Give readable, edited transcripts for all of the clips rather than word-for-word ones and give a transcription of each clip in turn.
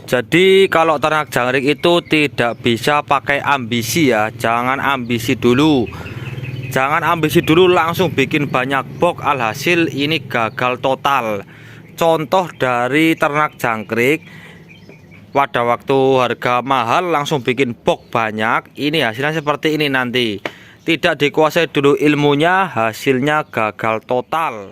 Jadi kalau ternak jangkrik itu tidak bisa pakai ambisi ya. Jangan ambisi dulu. Jangan ambisi dulu langsung bikin banyak box, alhasil ini gagal total. Contoh dari ternak jangkrik, pada waktu harga mahal langsung bikin box banyak, ini hasilnya seperti ini nanti. Tidak dikuasai dulu ilmunya, hasilnya gagal total.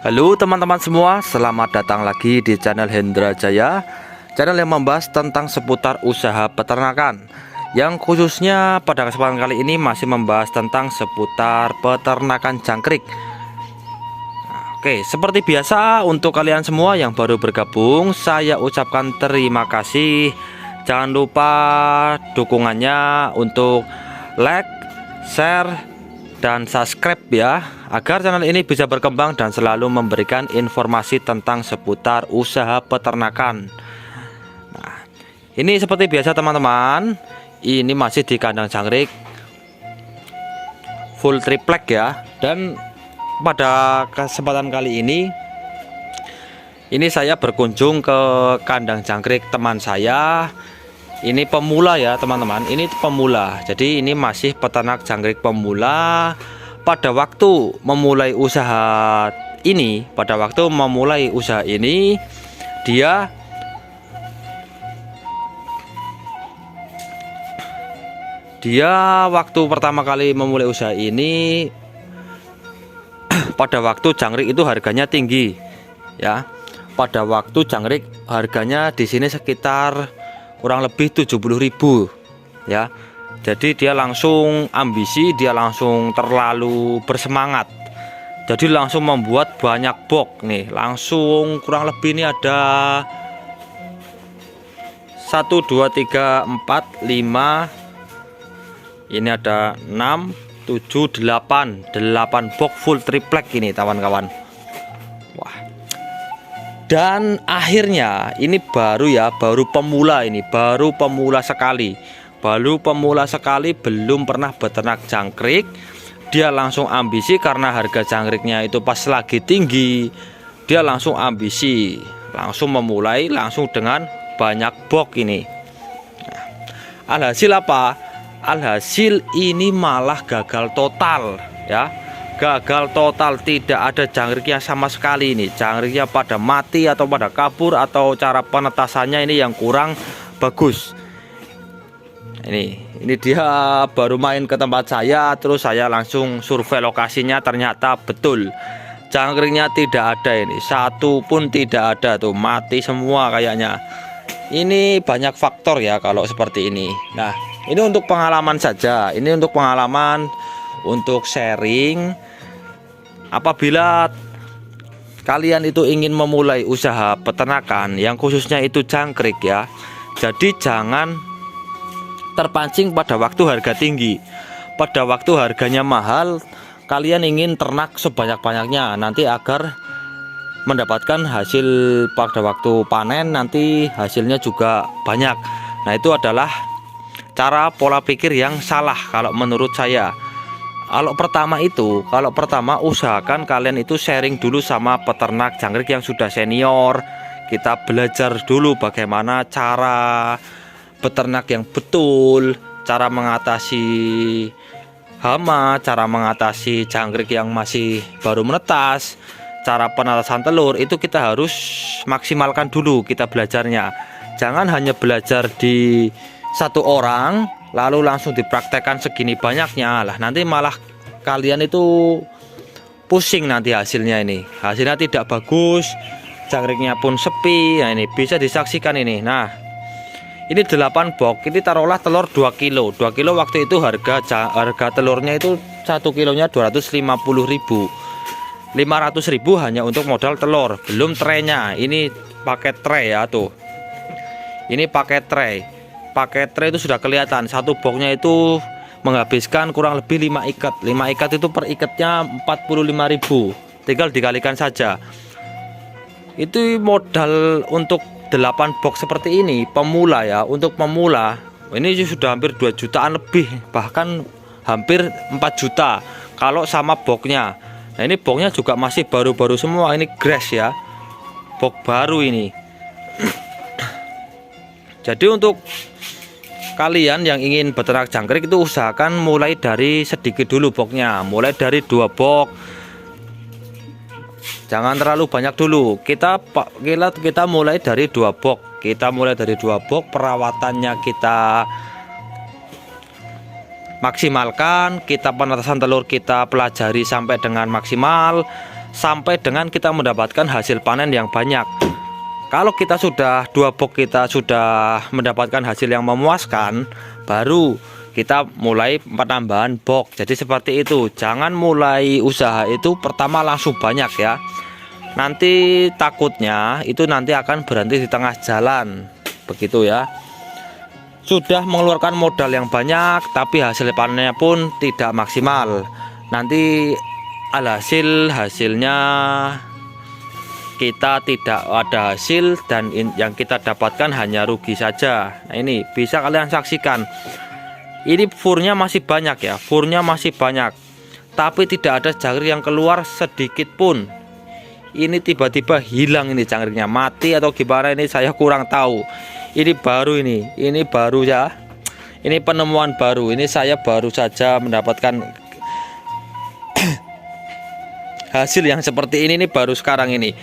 Halo teman-teman semua, selamat datang lagi di channel Hendra Jaya, channel yang membahas tentang seputar usaha peternakan, yang khususnya pada kesempatan kali ini masih membahas tentang seputar peternakan jangkrik. Oke, seperti biasa untuk kalian semua yang baru bergabung, saya ucapkan terima kasih. Jangan lupa dukungannya untuk like, share, dan subscribe ya, agar channel ini bisa berkembang dan selalu memberikan informasi tentang seputar usaha peternakan. Nah, ini seperti biasa teman-teman, ini masih di kandang jangkrik full triplek ya. Dan pada kesempatan kali ini saya berkunjung ke kandang jangkrik teman saya. Ini pemula ya teman-teman, ini pemula. Jadi ini masih peternak jangkrik pemula. Pada waktu memulai usaha ini, dia waktu pertama kali memulai usaha ini pada waktu jangkrik itu harganya tinggi ya. Pada waktu jangkrik harganya di sini sekitar kurang lebih 70.000 ya. Jadi dia langsung ambisi, dia langsung terlalu bersemangat. Jadi langsung membuat banyak box nih. Langsung kurang lebih ini ada 1 2 3 4 5. Ini ada 6 7 8 box full triplek ini kawan-kawan. Wah. Dan akhirnya ini baru pemula, sekali, belum pernah beternak jangkrik. Dia langsung ambisi karena harga jangkriknya itu pas lagi tinggi. Dia langsung ambisi, langsung memulai langsung dengan banyak box ini. Nah, alhasil apa? Alhasil ini malah gagal total ya. Gagal total, tidak ada jangkriknya sama sekali ini. Jangkriknya pada mati atau pada kabur, atau cara penetasannya ini yang kurang bagus. Ini dia baru main ke tempat saya, terus saya langsung survei lokasinya, ternyata betul jangkriknya tidak ada ini, satu pun tidak ada tuh, mati semua kayaknya. Ini banyak faktor ya kalau seperti ini. Nah, ini untuk pengalaman saja, untuk sharing. Apabila kalian itu ingin memulai usaha peternakan yang khususnya itu jangkrik ya, jadi jangan terpancing pada waktu harga tinggi. Pada waktu harganya mahal, kalian ingin ternak sebanyak-banyaknya nanti agar mendapatkan hasil pada waktu panen, nanti hasilnya juga banyak. Nah, itu adalah cara pola pikir yang salah kalau menurut saya. Kalau pertama usahakan kalian itu sharing dulu sama peternak jangkrik yang sudah senior. Kita belajar dulu bagaimana cara beternak yang betul, cara mengatasi hama, cara mengatasi jangkrik yang masih baru menetas, cara penetasan telur, itu kita harus maksimalkan dulu kita belajarnya. Jangan hanya belajar di satu orang lalu langsung dipraktekkan segini banyaknya lah, nanti malah kalian itu pusing nanti hasilnya tidak bagus, jangkriknya pun sepi. Nah, ini bisa disaksikan ini. Nah, ini 8 box, ini taruhlah telur 2 kilo waktu itu harga telurnya itu 1 kilonya 250.000, 500.000 hanya untuk modal telur, belum traynya. Ini paket tray ya tuh, ini paket tray itu sudah kelihatan. Satu boxnya itu menghabiskan kurang lebih 5 ikat itu per ikatnya 45.000, tinggal dikalikan saja. Itu modal untuk 8 box seperti ini pemula ya. Untuk pemula ini sudah hampir 2 jutaan lebih, bahkan hampir 4 juta kalau sama boxnya. Nah, ini boxnya juga masih baru-baru semua, ini grass ya. box baru ini. Jadi untuk kalian yang ingin beternak jangkrik itu usahakan mulai dari sedikit dulu boxnya, mulai dari 2 box, jangan terlalu banyak dulu. Kita mulai dari 2 box, perawatannya kita maksimalkan, kita penetasan telur kita pelajari sampai dengan maksimal, sampai dengan kita mendapatkan hasil panen yang banyak. Kalau kita sudah 2 box, kita sudah mendapatkan hasil yang memuaskan, baru kita mulai penambahan box. Jadi seperti itu, jangan mulai usaha itu pertama langsung banyak ya, nanti takutnya itu nanti akan berhenti di tengah jalan, begitu ya. Sudah mengeluarkan modal yang banyak tapi hasil panennya pun tidak maksimal, nanti hasilnya kita tidak ada hasil dan yang kita dapatkan hanya rugi saja. Nah ini bisa kalian saksikan, ini furnya masih banyak ya, tapi tidak ada jangkrik yang keluar sedikit pun. Ini tiba-tiba hilang, ini jangkriknya mati atau gimana, ini saya kurang tahu. Ini baru ya, ini penemuan baru, ini saya baru saja mendapatkan hasil yang seperti ini baru sekarang ini.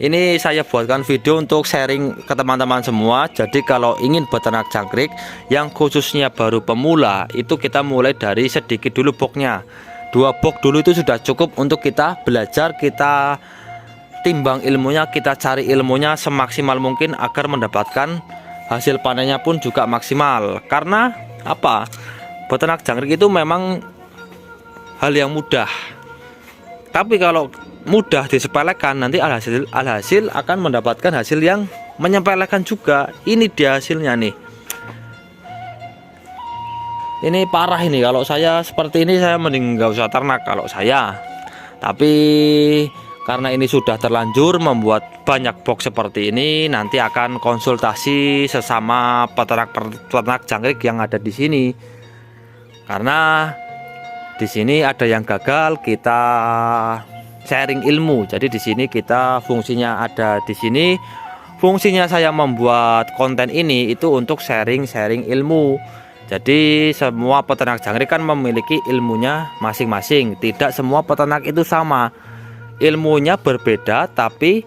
Ini saya buatkan video untuk sharing ke teman-teman semua. Jadi kalau ingin beternak jangkrik yang khususnya baru pemula, itu kita mulai dari sedikit dulu boxnya. 2 box dulu itu sudah cukup untuk kita belajar, kita timbang ilmunya, kita cari ilmunya semaksimal mungkin agar mendapatkan hasil panennya pun juga maksimal. Karena apa? Beternak jangkrik itu memang hal yang mudah. Tapi kalau mudah disepelekan, nanti alhasil akan mendapatkan hasil yang menyepelekan juga. Ini dia hasilnya nih. Ini parah ini, kalau saya seperti ini saya mending nggak usah ternak kalau saya. Tapi karena ini sudah terlanjur membuat banyak box seperti ini, nanti akan konsultasi sesama peternak jangkrik yang ada di sini. Karena di sini ada yang gagal, kita sharing ilmu. Jadi di sini kita fungsinya ada di sini. Fungsinya saya membuat konten ini itu untuk sharing ilmu. Jadi semua peternak jangkrik kan memiliki ilmunya masing-masing. Tidak semua peternak itu sama. Ilmunya berbeda, tapi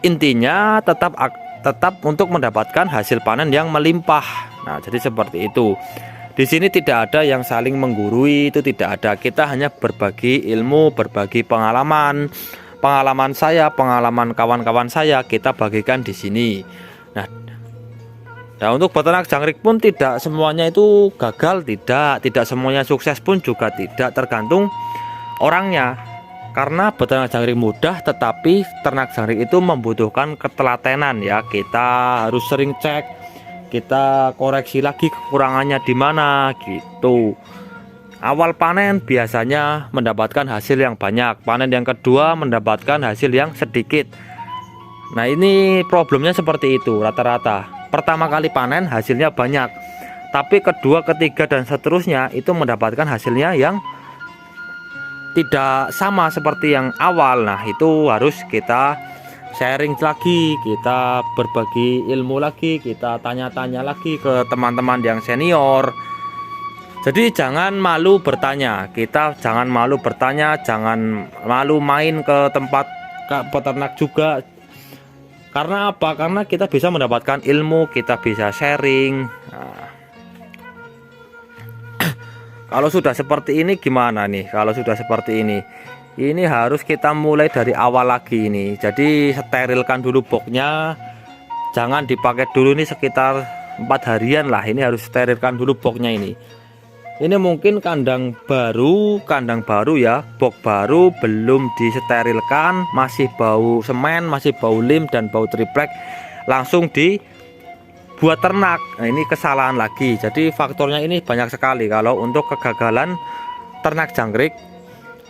intinya tetap untuk mendapatkan hasil panen yang melimpah. Nah, jadi seperti itu. Di sini tidak ada yang saling menggurui, itu tidak ada. Kita hanya berbagi ilmu, berbagi pengalaman saya, pengalaman kawan-kawan saya, kita bagikan di sini. Nah, untuk peternak jangkrik pun tidak semuanya itu gagal, tidak semuanya sukses pun juga tidak, tergantung orangnya. Karena beternak jangkrik mudah, tetapi ternak jangkrik itu membutuhkan ketelatenan ya. Kita harus sering cek, kita koreksi lagi kekurangannya di mana gitu. Awal panen biasanya mendapatkan hasil yang banyak, panen yang kedua mendapatkan hasil yang sedikit. Nah, ini problemnya seperti itu rata-rata. Pertama kali panen hasilnya banyak, tapi kedua, ketiga dan seterusnya itu mendapatkan hasilnya yang tidak sama seperti yang awal. Nah, itu harus kita sharing lagi, kita berbagi ilmu lagi, kita tanya-tanya lagi ke teman-teman yang senior. Jadi jangan malu bertanya, jangan malu main ke tempat peternak juga. Karena apa? Karena kita bisa mendapatkan ilmu, kita bisa sharing. Nah, kalau sudah seperti ini gimana nih? Kalau sudah seperti ini harus kita mulai dari awal lagi ini. Jadi sterilkan dulu boxnya, jangan dipakai dulu nih sekitar 4 harian lah. Ini harus sterilkan dulu boxnya ini. Ini mungkin kandang baru ya, box baru belum disterilkan, masih bau semen, masih bau lim dan bau triplek, langsung dibuat ternak. Nah, ini kesalahan lagi. Jadi faktornya ini banyak sekali kalau untuk kegagalan ternak jangkrik.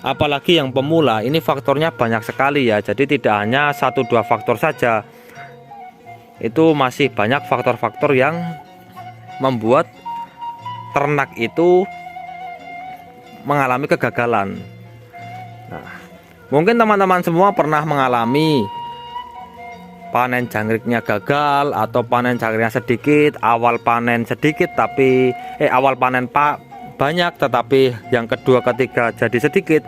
Apalagi yang pemula, ini faktornya banyak sekali ya. Jadi tidak hanya 1-2 faktor saja, itu masih banyak faktor-faktor yang membuat ternak itu mengalami kegagalan. Nah, mungkin teman-teman semua pernah mengalami panen jangriknya gagal atau panen jangriknya sedikit, awal panen sedikit tapi awal panen banyak tetapi yang kedua ketiga jadi sedikit.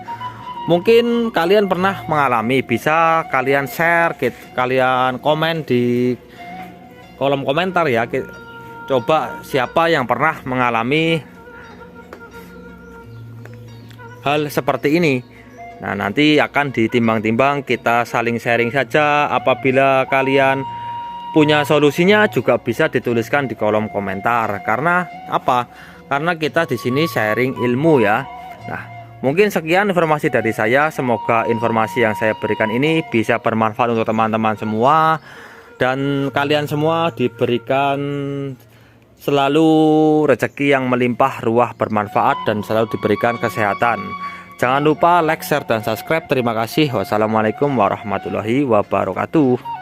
Mungkin kalian pernah mengalami, bisa kalian share, kalian komen di kolom komentar ya. Coba siapa yang pernah mengalami hal seperti ini. Nah, nanti akan ditimbang-timbang, kita saling sharing saja. Apabila kalian punya solusinya juga bisa dituliskan di kolom komentar. Karena apa? Karena kita di sini sharing ilmu ya. Nah, mungkin sekian informasi dari saya. Semoga informasi yang saya berikan ini bisa bermanfaat untuk teman-teman semua dan kalian semua diberikan selalu rezeki yang melimpah ruah bermanfaat dan selalu diberikan kesehatan. Jangan lupa like, share, dan subscribe. Terima kasih. Wassalamualaikum warahmatullahi wabarakatuh.